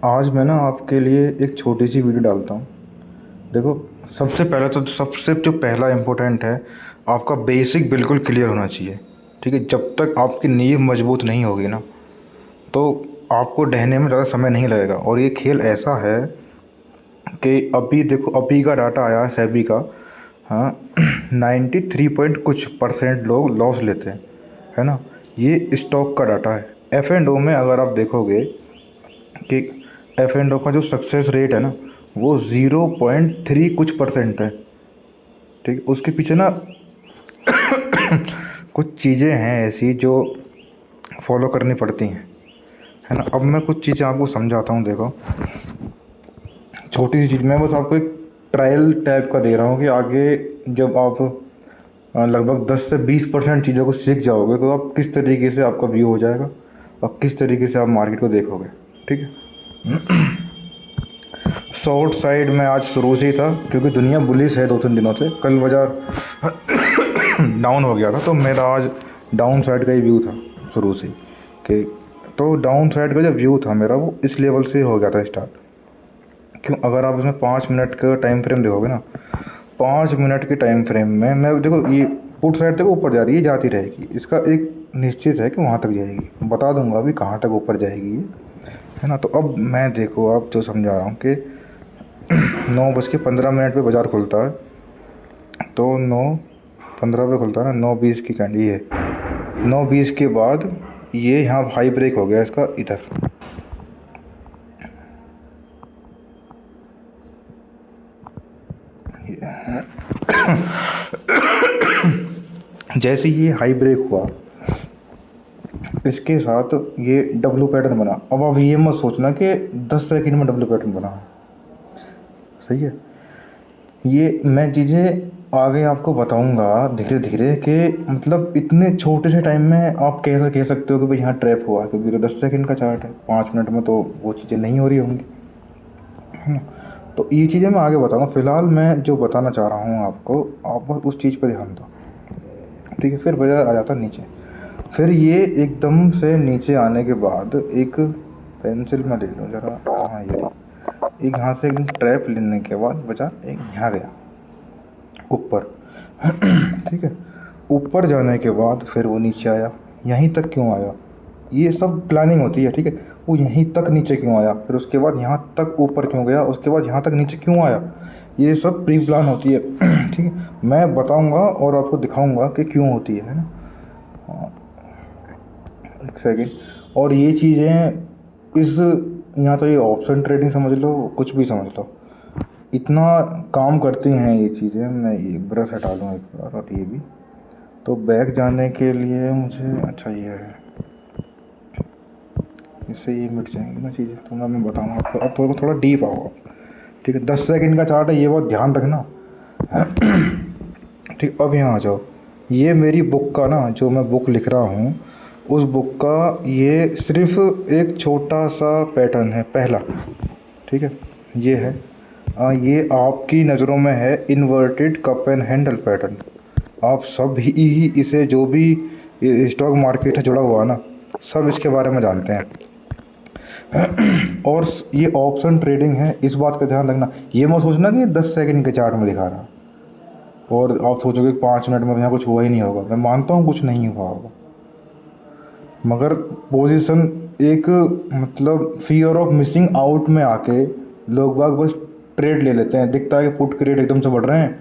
आज मैं ना आपके लिए एक छोटी सी वीडियो डालता हूँ। देखो, सबसे पहले तो सबसे जो पहला इम्पोर्टेंट है, आपका बेसिक बिल्कुल क्लियर होना चाहिए। ठीक है, जब तक आपकी नींव मजबूत नहीं होगी ना, तो आपको ढहने में ज़्यादा समय नहीं लगेगा। और ये खेल ऐसा है कि अभी देखो, अभी का डाटा आया है सेबी का। हाँ, 93 पॉइंट कुछ परसेंट लोग लॉस लेते हैं, है ना। ये स्टॉक का डाटा है। एफ एंड ओ में अगर आप देखोगे कि एफ एंड ओ का जो सक्सेस रेट है ना, वो 0.3 कुछ परसेंट है। ठीक है, उसके पीछे ना कुछ चीज़ें हैं ऐसी जो फॉलो करनी पड़ती हैं, है ना। अब मैं कुछ चीज़ें आपको समझाता हूँ। देखो, छोटी सी चीज़ मैं बस आपको एक ट्रायल टाइप का दे रहा हूँ कि आगे जब आप लगभग 10 से 20% चीज़ों को सीख जाओगे, तो आप किस तरीके से आपका व्यू हो जाएगा और किस तरीके से आप मार्केट को देखोगे। ठीक है। शॉर्ट साइड में आज शुरू से ही था, क्योंकि दुनिया बुलिश है 2-3 दिनों से। कल बाजार डाउन हो गया था, तो मेरा आज डाउन साइड का ही व्यू था शुरू से ही कि, तो डाउन साइड का जो व्यू था मेरा, वो इस लेवल से हो गया था स्टार्ट। क्यों? अगर आप इसमें 5 मिनट का टाइम फ्रेम देखोगे ना, 5 मिनट के टाइम फ्रेम में मैं देखो, ये पुट साइड तक ऊपर जा रही है, जाती रहेगी। इसका एक निश्चित है कि वहाँ तक जाएगी। बता दूंगा अभी कहाँ तक ऊपर जाएगी ये, है ना। तो अब मैं देखो, आप जो समझा रहा हूँ कि 9:15 पे बाज़ार खुलता है, तो 9:15 पे खुलता है ना, 9:20 की कैंडी है। 9:20 के बाद ये यहाँ हाई ब्रेक हो गया इसका इधर। जैसे ये हाई ब्रेक हुआ, इसके साथ ये डब्लू पैटर्न बना। अब आप ये मत सोचना कि 10 सेकंड में डब्लू पैटर्न बना है, सही है। ये मैं चीज़ें आगे आपको बताऊंगा धीरे धीरे कि मतलब इतने छोटे से टाइम में आप कैसे कह सकते हो कि भाई यहाँ ट्रैप हुआ, क्योंकि तो 10 सेकंड का चार्ट है, 5 मिनट में तो वो चीज़ें नहीं हो रही होंगी, है ना। तो ये चीज़ें मैं आगे बताऊंगा। फिलहाल मैं जो बताना चाह रहा हूँ आपको, आप बस उस चीज़ पर ध्यान दो। ठीक है, फिर बाजार आ जाता नीचे। फिर ये एकदम से नीचे आने के बाद एक पेंसिल में ले लो ज़रा, हाँ ये रही। एक यहाँ से एक ट्रैप लेने के बाद बाजार एक यहाँ गया ऊपर। ठीक है, ऊपर जाने के बाद फिर वो नीचे आया। यहीं तक क्यों आया, ये सब प्लानिंग होती है। ठीक है, वो यहीं तक नीचे क्यों आया, फिर उसके बाद यहाँ तक ऊपर क्यों गया, उसके बाद यहाँ तक नीचे क्यों आया, ये सब प्री प्लान होती है। ठीक है, मैं बताऊंगा और आपको दिखाऊंगा कि क्यों होती है ना। हाँ, एक सेकेंड। और ये चीज़ें इस, यहाँ तो ये ऑप्शन ट्रेडिंग समझ लो, कुछ भी समझ लो, इतना काम करती हैं ये चीज़ें। मैं ये ब्रश हटा लूँ एक बार, और ये भी तो बैक जाने के लिए मुझे, अच्छा ये है, इससे ये मिट जाएंगी ना चीज़ें। तो मैं बताऊँगा आपको। अब थोड़ा डीप आओ आप। ठीक है, 10 सेकंड का चार्ट है, ये बहुत ध्यान रखना। ठीक, अब यहाँ आ जाओ। ये मेरी बुक का ना, जो मैं बुक लिख रहा हूँ, उस बुक का ये सिर्फ एक छोटा सा पैटर्न है पहला। ठीक है, ये है ये आपकी नज़रों में है inverted cup and handle pattern. आप सब ही इसे, जो भी स्टॉक मार्केट है जुड़ा हुआ ना, सब इसके बारे में जानते हैं। और ये ऑप्शन ट्रेडिंग है, इस बात का ध्यान रखना। ये मत सोचना कि 10 सेकंड के चार्ट में दिखा रहा, और आप सोचोगे 5 मिनट में तो यहाँ कुछ हुआ ही नहीं होगा। मैं मानता हूँ कुछ नहीं हुआ होगा, मगर पोजीशन एक, मतलब फियर ऑफ मिसिंग आउट में आके लोग बाग बस ट्रेड ले लेते हैं। दिखता है कि पुट के रेट एकदम से बढ़ रहे हैं,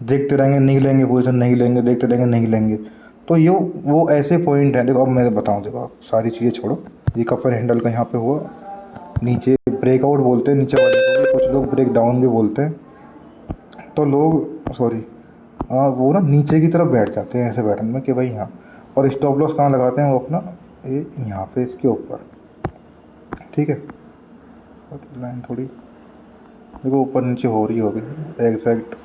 देखते रहेंगे नहीं लेंगे पोजीशन, नहीं लेंगे, देखते रहेंगे नहीं लेंगे। तो ये वो ऐसे पॉइंट हैं। देखो, अब मैं बताऊँ, देखो आप सारी चीज़ें छोड़ो। ये कपर हैंडल का यहाँ पे हुआ, नीचे ब्रेकआउट बोलते हैं नीचे वाले को, कुछ लोग ब्रेक डाउन भी बोलते हैं। तो लोग, सॉरी, वो ना नीचे की तरफ बैठ जाते हैं ऐसे पैटर्न में कि भाई यहाँ, और स्टॉप लॉस कहाँ लगाते हैं वो अपना, ये यहाँ पे इसके ऊपर। ठीक है, लाइन थोड़ी देखो ऊपर नीचे हो रही होगी एग्जैक्ट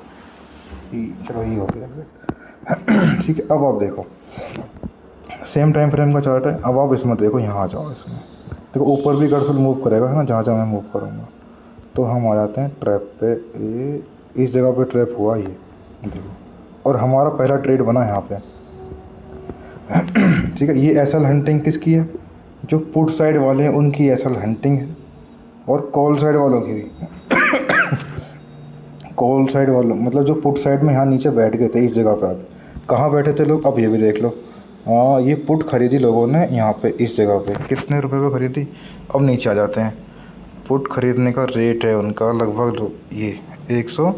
ही, चलो ये हो गया एग्जैक्ट। ठीक है, अब आप देखो, सेम टाइम फ्रेम का चार्ट है। अब आप इसमें देखो, यहाँ आ जाओ। इसमें देखो ऊपर भी कर्सर मूव करेगा, है ना, जहाँ जहाँ मैं मूव करूँगा। तो हम आ जाते हैं ट्रैप पे। ये इस जगह पे ट्रैप हुआ ये, देखो, और हमारा पहला ट्रेड बना यहाँ पे। ठीक है, ये एसएल हंटिंग किसकी है, जो पुट साइड वाले हैं उनकी एसएल हंटिंग है। और कॉल साइड वालों की भी। कॉल साइड वालों मतलब जो पुट साइड में यहाँ नीचे बैठ गए थे इस जगह पे, आप कहाँ बैठे थे लोग, अब ये भी देख लो। हाँ, ये पुट खरीदी लोगों ने यहाँ पे इस जगह पे, कितने रुपए पे खरीदी। अब नीचे आ जाते हैं। पुट खरीदने का रेट है उनका लगभग ये 100,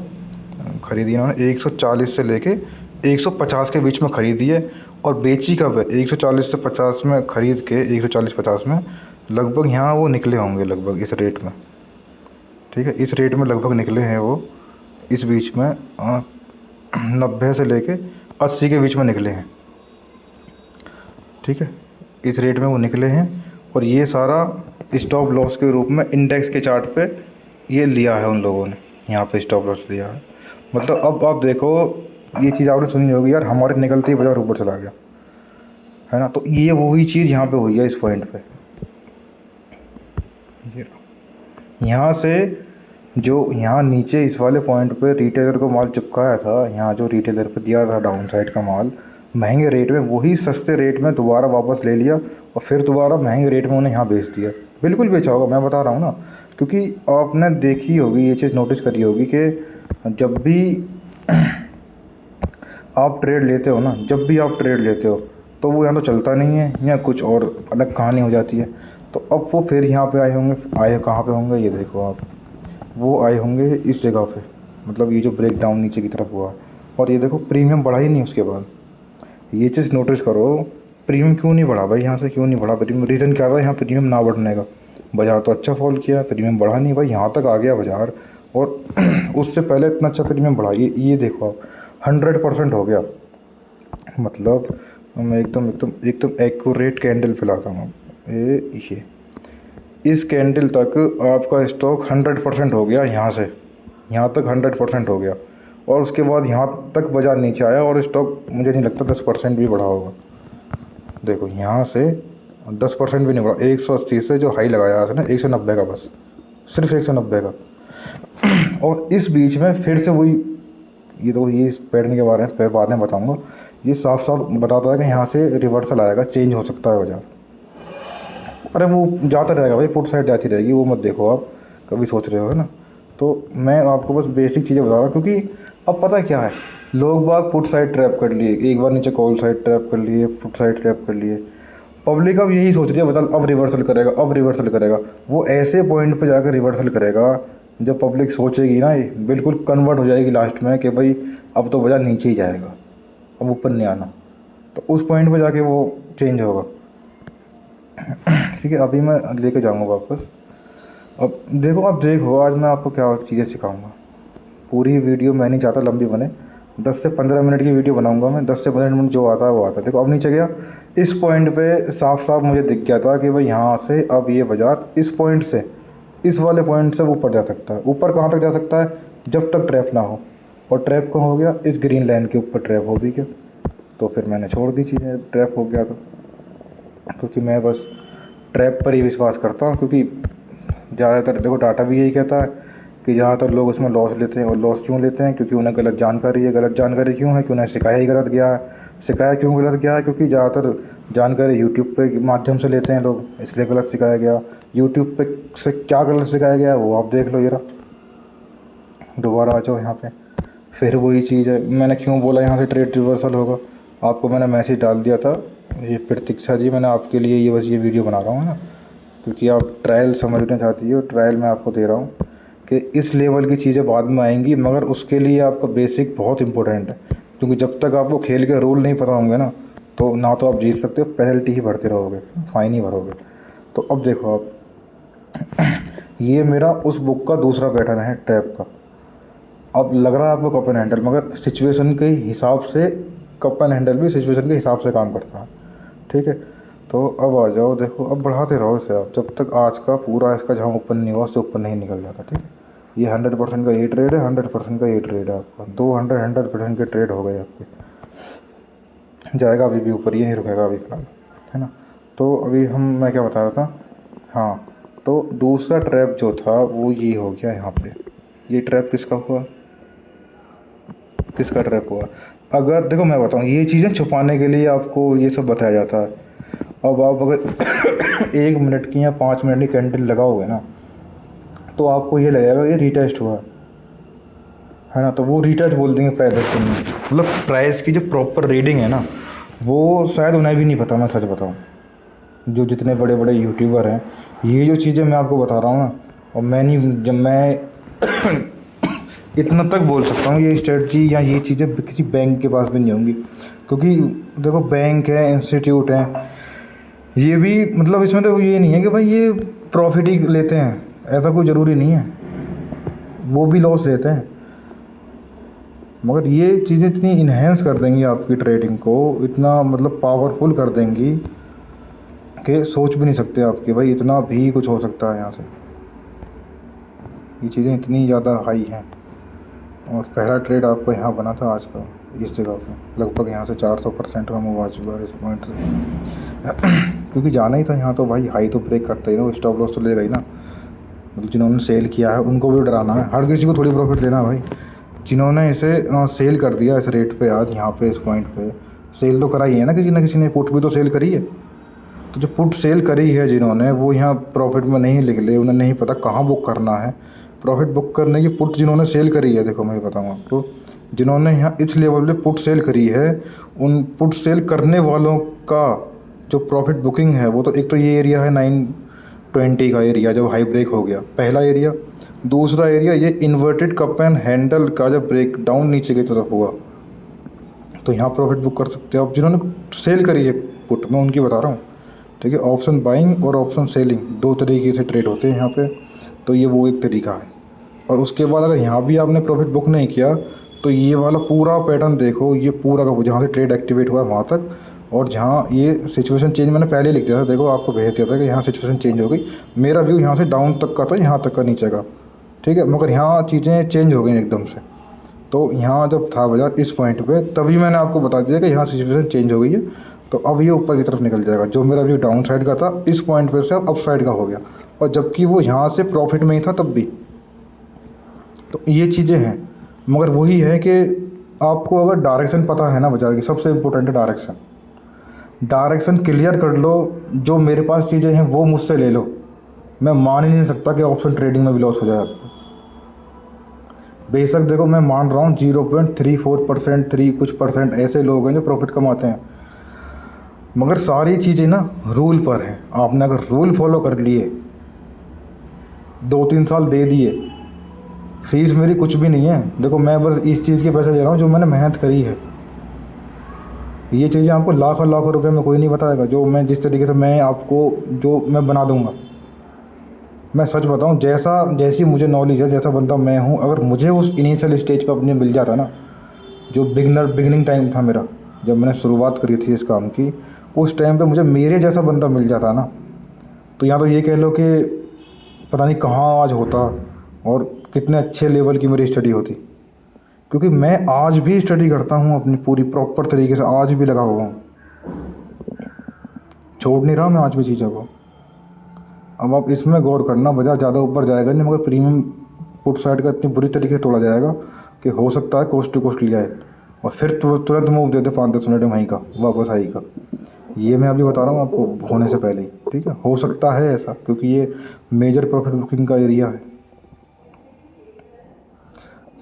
खरीदी इन्होंने 140 से लेके 150 के बीच में खरीदी है। और बेची कब है, 140 से 50 में खरीद के 140-50 में लगभग यहाँ वो निकले होंगे लगभग इस रेट में। ठीक है, इस रेट में लगभग निकले हैं वो, इस बीच में 90 से लेके 80 के बीच में निकले हैं। ठीक है, इस रेट में वो निकले हैं। और ये सारा स्टॉप लॉस के रूप में इंडेक्स के चार्ट पे ये लिया है उन लोगों ने, यहाँ पे स्टॉप लॉस लिया है। मतलब अब आप देखो, ये चीज़ आपने सुनी होगी यार, हमारे निकलते ही बाजार ऊपर चला गया, है ना। तो ये वही चीज़ यहाँ पे हुई है इस पॉइंट पे। यहाँ से जो यहाँ नीचे इस वाले पॉइंट पे रिटेलर को माल चिपकाया था, यहाँ जो रिटेलर पे दिया था डाउन साइड का माल महंगे रेट में, वही सस्ते रेट में दोबारा वापस ले लिया और फिर दोबारा महंगे रेट में उन्हें यहाँ बेच दिया। बिल्कुल बेचा होगा, मैं बता रहा हूँ ना, क्योंकि आपने देखी होगी ये चीज़, नोटिस करी होगी कि जब भी आप ट्रेड लेते हो ना, जब भी आप ट्रेड लेते हो तो वो यहाँ तो चलता नहीं है या कुछ और अलग कहानी हो जाती है। तो अब वो फिर यहाँ पे आए होंगे, आए कहाँ पे होंगे, ये देखो आप, वो आए होंगे इस जगह पे, मतलब ये जो ब्रेक डाउन नीचे की तरफ हुआ। और ये देखो प्रीमियम बढ़ा ही नहीं उसके बाद। ये चीज़ नोटिस करो, प्रीमियम क्यों नहीं बढ़ा भाई, यहाँ से क्यों नहीं बढ़ा प्रीमियम, रीज़न क्या था यहाँ प्रीमियम ना बढ़ने का। बाज़ार तो अच्छा फॉल किया, प्रीमियम बढ़ा नहीं भाई, यहाँ तक आ गया बाज़ार और उससे पहले इतना अच्छा प्रीमियम बढ़ा। ये देखो आप 100% हो गया। मतलब मैं एकदम एकदम एकदम एक्यूरेट कैंडल फैलाता हूँ। ये इस कैंडल तक आपका स्टॉक 100% हो गया, यहाँ से यहाँ तक 100% हो गया। और उसके बाद यहाँ तक बाज़ार नीचे आया और स्टॉक मुझे नहीं लगता 10% भी बढ़ा होगा। देखो यहाँ से 10% भी नहीं बढ़ा, 180 से जो हाई लगाया था ना 190 का, बस सिर्फ 190 का। और इस बीच में फिर से वही, ये तो ये पैटर्न के बारे में फिर बाद में बताऊंगा। ये साफ साफ बताता है कि यहाँ से रिवर्सल आएगा, चेंज हो सकता है बाजार। अरे वो जाता रहेगा भाई, पुट साइड जाती रहेगी, वो मत देखो आप, कभी सोच रहे हो, है ना। तो मैं आपको बस बेसिक चीज़ें बता रहा हूँ, क्योंकि अब पता क्या है, लोग बाग पुट साइड ट्रैप कर लिए, एक बार नीचे कॉल साइड ट्रैप कर लिए, पुट साइड ट्रैप कर लिए। पब्लिक अब यही सोच रही है, बता अब रिवर्सल करेगा, अब रिवर्सल करेगा। वो ऐसे पॉइंट पे जाकर रिवर्सल करेगा जब पब्लिक सोचेगी ना, ये बिल्कुल कन्वर्ट हो जाएगी लास्ट में कि भाई अब तो बाजार नीचे ही जाएगा, अब ऊपर नहीं आना। तो उस पॉइंट पे जाके वो चेंज होगा। ठीक है, अभी मैं लेके जाऊँगा वापस। अब देखो, अब देखो आज मैं आपको क्या चीज़ें सिखाऊंगा। पूरी वीडियो मैं नहीं चाहता लंबी बने, 10 से 15 मिनट की वीडियो बनाऊंगा मैं, 10 से 15 मिनट जो आता है वो आता है। देखो अब नीचे गया, इस पॉइंट पे साफ साफ मुझे दिख गया था कि भाई यहाँ से अब ये बाजार इस पॉइंट से, इस वाले पॉइंट से ऊपर जा सकता है। ऊपर कहाँ तक जा सकता है, जब तक ट्रैप ना हो। और ट्रैप कहाँ हो गया, इस ग्रीन लाइन के ऊपर ट्रैप हो भी गया। तो फिर मैंने छोड़ दी चीज़ें, ट्रैप हो गया तो, क्योंकि मैं बस ट्रैप पर ही विश्वास करता हूँ। क्योंकि ज़्यादातर देखो डाटा भी यही कहता है कि ज़्यादातर लोग उसमें लॉस लेते हैं। और लॉस क्यों लेते हैं, क्योंकि उन्हें गलत जानकारी है। गलत जानकारी क्यों है कि उन्हें सिखाया ही गलत गया है। सिखाया क्यों गलत गया है, क्योंकि ज़्यादातर जानकारी यूट्यूब पे के माध्यम से लेते हैं लोग, इसलिए गलत सिखाया गया। यूट्यूब पे से क्या गलत सिखाया गया है वो आप देख लो जरा, दोबारा आ जाओ यहाँ पे। फिर वही चीज़ है, मैंने क्यों बोला यहाँ से ट्रेड रिवर्सल होगा, आपको मैंने मैसेज डाल दिया था। ये प्रतीक्षा जी, मैंने आपके लिए ये बस ये वीडियो बना रहा हूँ ना, क्योंकि आप ट्रायल समझना चाहती हो। ट्रायल मैं आपको दे रहा हूँ कि इस लेवल की चीज़ें बाद में आएंगी, मगर उसके लिए आपका बेसिक बहुत इंपॉर्टेंट है। क्योंकि जब तक आपको खेल के रूल नहीं पता होंगे ना, तो ना तो आप जीत सकते हो, पेनल्टी ही भरते रहोगे, फाइन ही भरोगे। तो अब देखो आप, ये मेरा उस बुक का दूसरा पैटर्न है ट्रैप का। अब लग रहा है आपको कप एंड हैंडल, मगर सिचुएशन के हिसाब से कप एंड हैंडल भी सिचुएशन के हिसाब से काम करता है। ठीक है, तो अब आ जाओ, देखो अब बढ़ाते रहो इसे आप, जब तक आज का पूरा इसका जहाँ ऊपर नहीं हुआ उससे ऊपर नहीं निकल जाता। ठीक है, ये 100% का ये ट्रेड है, 100% का ये ट्रेड है आपका। 100% के ट्रेड हो गए आपके, जाएगा अभी भी ऊपर, ये नहीं रुकेगा अभी फिलहाल, है ना। तो अभी मैं क्या बता रहा था, हाँ, तो दूसरा ट्रैप जो था वो ये हो गया यहाँ पे। ये ट्रैप किसका हुआ, किसका ट्रैप हुआ। अगर देखो मैं बताऊँ, ये चीज़ें छुपाने के लिए आपको ये सब बताया जाता है। अब आप अगर 1 मिनट की या 5 मिनट की कैंडल लगाओगे ना, तो आपको ये लगेगा ये रीटेस्ट हुआ है ना, तो वो रीटेस्ट बोल देंगे प्राइस एक्शन में। मतलब प्राइस की जो प्रॉपर रीडिंग है ना, वो शायद उन्हें भी नहीं पता, मैं सच बताऊँ। जो जितने बड़े बड़े यूट्यूबर हैं, ये जो चीज़ें मैं आपको बता रहा हूँ ना, और मैं नहीं, जब मैं इतना तक बोल सकता हूँ, ये स्ट्रेटजी या ये चीज़ें किसी बैंक के पास भी नहीं होंगी। क्योंकि देखो बैंक है, इंस्टीट्यूट है, ये भी मतलब इसमें तो ये नहीं है कि भाई ये प्रॉफिट ही लेते हैं, ऐसा कोई ज़रूरी नहीं है, वो भी लॉस लेते हैं। मगर ये चीज़ें इतनी इन्हेंस कर देंगी आपकी ट्रेडिंग को, इतना मतलब पावरफुल कर देंगी कि सोच भी नहीं सकते आप कि भाई इतना भी कुछ हो सकता है यहाँ से। ये चीज़ें इतनी ज़्यादा हाई हैं। और पहला ट्रेड आपको यहाँ बना था आज का, इस जगह पे लगभग यहाँ से 400% का मूव आ चुका है इस पॉइंट से। क्योंकि जाना ही था यहाँ, तो भाई हाई तो ब्रेक करता ही ना, वो स्टॉप लॉस तो लेगा ही ना। मतलब जिन्होंने सेल किया है उनको भी डराना है, हर किसी को थोड़ी प्रॉफिट देना है भाई। जिन्होंने इसे सेल कर दिया इस रेट पे, आज यहाँ पे इस पॉइंट पे सेल तो करा ही है ना किसी ने पुट भी तो सेल करी है। तो जो पुट सेल करी है जिन्होंने, वो यहाँ प्रॉफिट में नहीं निकले, उन्हें नहीं पता कहाँ बुक करना है। प्रॉफिट बुक करने की पुट जिन्होंने सेल करी है, देखो मैं बताऊँ आपको, जिन्होंने यहाँ इस लेवल पे पुट सेल करी है, उन पुट सेल करने वालों का जो प्रॉफिट बुकिंग है, वो तो एक तो ये एरिया है 920 का एरिया, जब हाई ब्रेक हो गया पहला एरिया। दूसरा एरिया ये इन्वर्टेड कप एंड हैंडल का जब ब्रेक डाउन नीचे की तरफ हुआ, तो यहाँ प्रॉफिट बुक कर सकते हो आप जिन्होंने सेल करी है पुट, मैं उनकी बता रहा हूँ। ठीक है, ऑप्शन बाइंग और ऑप्शन सेलिंग दो तरीके से ट्रेड होते हैं यहाँ पे, तो ये वो एक तरीका है। और उसके बाद अगर यहाँ भी आपने प्रॉफिट बुक नहीं किया, तो ये वाला पूरा पैटर्न देखो, ये पूरा का जहाँ से ट्रेड एक्टिवेट हुआ है वहाँ तक, और जहाँ ये सिचुएशन चेंज मैंने पहले लिख दिया था, देखो आपको भेज दिया था कि यहाँ सिचुएशन चेंज हो गई। मेरा व्यू यहाँ से डाउन तक का था, यहाँ तक का नीचे का, ठीक है, मगर यहाँ चीज़ें चेंज हो गई एकदम से। तो यहाँ जब था बाजार इस पॉइंट पे, तभी मैंने आपको बता दिया कि यहाँ सिचुएशन चेंज हो गई है, तो अब ये ऊपर की तरफ निकल जाएगा। जो मेरा व्यू डाउन साइड का था, इस पॉइंट पे से अब अप साइड का हो गया, और जबकि वो यहाँ से प्रॉफिट में ही था तब भी। तो ये चीज़ें हैं, मगर वही है कि आपको अगर डायरेक्शन पता है ना बाजार की, सबसे इम्पोर्टेंट है डायरेक्शन। डायरेक्शन क्लियर कर लो, जो मेरे पास चीज़ें हैं वो मुझसे ले लो। मैं मान ही नहीं सकता कि ऑप्शन ट्रेडिंग में भी लॉस हो जाए आपको। बेशक देखो मैं मान रहा हूँ 0.34%, 3 कुछ परसेंट ऐसे लोग हैं जो प्रॉफिट कमाते हैं, मगर सारी चीज़ें ना रूल पर हैं। आपने अगर रूल फॉलो कर लिए, 2-3 साल दे दिए, फीस मेरी कुछ भी नहीं है। देखो मैं बस इस चीज़ के पैसे दे रहा हूँ जो मैंने मेहनत करी है। ये चीज़ें आपको लाखों लाखों रुपए में कोई नहीं बताएगा, जो मैं जिस तरीके से मैं आपको जो मैं बना दूंगा। मैं सच बताऊं, जैसी मुझे नॉलेज है, जैसा बंदा मैं हूं, अगर मुझे उस इनिशियल स्टेज पर अपने मिल जाता ना, जो बिगनिंग टाइम था मेरा, जब मैंने शुरुआत करी थी इस काम की, उस टाइम पे मुझे मेरे जैसा बंदा मिल जाता ना, तो यहाँ तो ये कह लो कि पता नहीं कहाँ आज होता, और कितने अच्छे लेवल की मेरी स्टडी होती। क्योंकि मैं आज भी स्टडी करता हूँ अपनी पूरी प्रॉपर तरीके से, आज भी लगा हुआ हूँ, छोड़ नहीं रहा मैं आज भी चीज़ों को। अब आप इसमें गौर करना, बाजार ज़्यादा ऊपर जाएगा नहीं, मगर प्रीमियम पुट साइड का इतनी बुरी तरीके से तोड़ा जाएगा कि हो सकता है कोस्ट टू कोस्ट लिया है, और फिर तुरंत मूव दे दे 5-10 मिनट में वहीं का वापस आई का। ये मैं अभी बता रहा हूँ आपको होने से पहले ही, ठीक है, हो सकता है ऐसा, क्योंकि ये मेजर प्रॉफिट बुकिंग का एरिया है।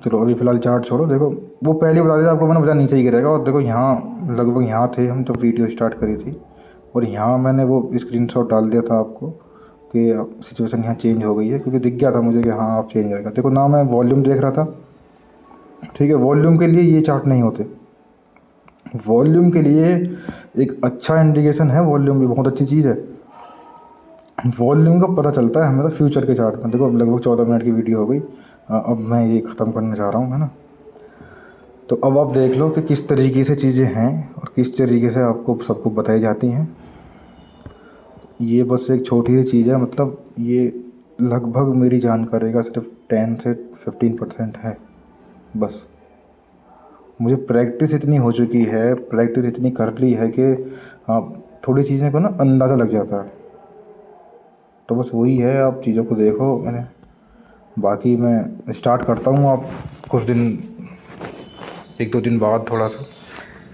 चलो अभी फ़िलहाल चार्ट छोड़ो, देखो वो पहले बता दिया आपको मैंने, बाजार नीचे ही गिरेगा। और देखो यहाँ लगभग यहाँ थे हम जब वीडियो स्टार्ट करी थी, और यहाँ मैंने वो स्क्रीनशॉट डाल दिया था आपको कि सिचुएशन यहाँ चेंज हो गई है, क्योंकि दिख गया था मुझे कि हाँ आप चेंज होएगा। देखो ना मैं वॉल्यूम देख रहा था, ठीक है, वॉल्यूम के लिए ये चार्ट नहीं होते। वॉल्यूम के लिए एक अच्छा इंडिकेशन है, वॉल्यूम भी बहुत अच्छी चीज़ है। वॉल्यूम का पता चलता है हमें तो फ्यूचर के चार्ट में। देखो अब लगभग 14 मिनट की वीडियो हो गई, अब मैं ये ख़त्म करने जा रहा हूँ, है ना। तो अब आप देख लो कि किस तरीके से चीज़ें हैं और किस तरीके से आपको सबको बताई जाती हैं। ये बस एक छोटी सी चीज़ है, मतलब ये लगभग मेरी जानकारी का सिर्फ 10 से 15% है बस। मुझे प्रैक्टिस इतनी हो चुकी है, प्रैक्टिस इतनी कर ली है कि थोड़ी चीज़ें को ना अंदाज़ा लग जाता है। तो बस वही है, आप चीज़ों को देखो। मैंने बाकी मैं स्टार्ट करता हूँ, आप कुछ दिन 1-2 दिन बाद थोड़ा सा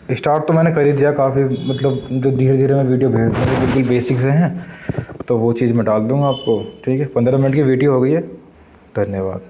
स्टार्ट तो मैंने कर ही दिया काफ़ी, मतलब जो धीरे धीरे मैं वीडियो भेज दूँगा बिल्कुल बेसिक से हैं, तो वो चीज़ मैं डाल दूँगा आपको, ठीक है। 15 मिनट की वीडियो हो गई है, धन्यवाद।